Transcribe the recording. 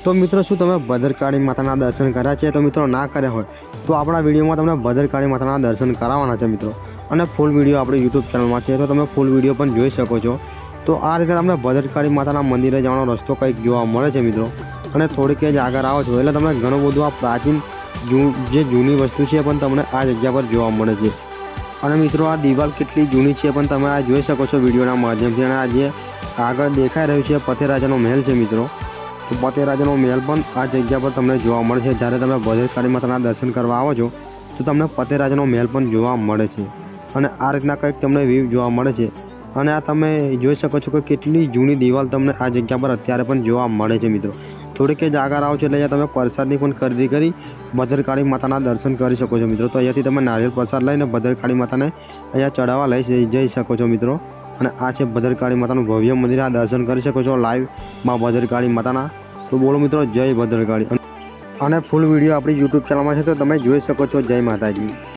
तो मित्रों शू तमे भद्रकाली माता दर्शन कर्या छे? तो मित्रों ना कर्या होय तो अपना विडियो में तमने भद्रकाली माता दर्शन करावाना छे मित्रों। अने फूल विडियो अपनी यूट्यूब चैनल में छे तो तमे फूल विडियो पण जोई शको छो। तो आ रीते तमने भद्रकाली माता मंदिरे जवानो रस्तो कंईक जोवा मळे छे मित्रों। अने थोड़ीक ज आगळ आवो छो एटले तमने घणुं बधुं आ प्राचीन जे जूनी वस्तु छे पण तमने आ जग्या पर जोवा मळे छे। अने मित्रों आ दीवाल केटली जूनी छे पण तमे आ जोई शको छो विडियोना माध्यमथी। अने आ जे आगळ देखाई रह्युं छे पथेराजानो महल छे मित्रों। तो पथेराजानो महल पण आ जग्या पर तमने जोवा मळे छे। ज्यारे तमे भद्रकाली माताना दर्शन करवा आवो छो तो तमने पथेराजानो महल पण जोवा मळे छे। अने आ रीतना कंईक तमने व्यू जोवा मळे छे। अने आ तमे जोई शको छो के केटली जूनी दीवाल तमने आ जग्या पर अत्यारे पण जोवा मळे छे मित्रों। थोड़ीक ज आगळ आवो छो એટલે તમે પ્રસાદની પણ ખરીદી કરી ભદ્રકાળી માતાના દર્શન કરી શકો છો મિત્રો। તો અહીંયાથી તમે નારિયેળ પ્રસાદ લઈને ભદ્રકાળી માતાને અહીંયા ચડાવવા લઈ જઈ શકો છો મિત્રો। અને આ છે ભદ્રકાળી માતાનું ભવ્ય મંદિર। આ દર્શન કરી શકો છો લાઈવ માં ભદ્રકાળી માતાના। तो बोलो मित्रों जय भद्रकाली। अने फूल विडियो अपनी यूट्यूब चैनल में है तो तमे जोई शको छो। जय माताजी।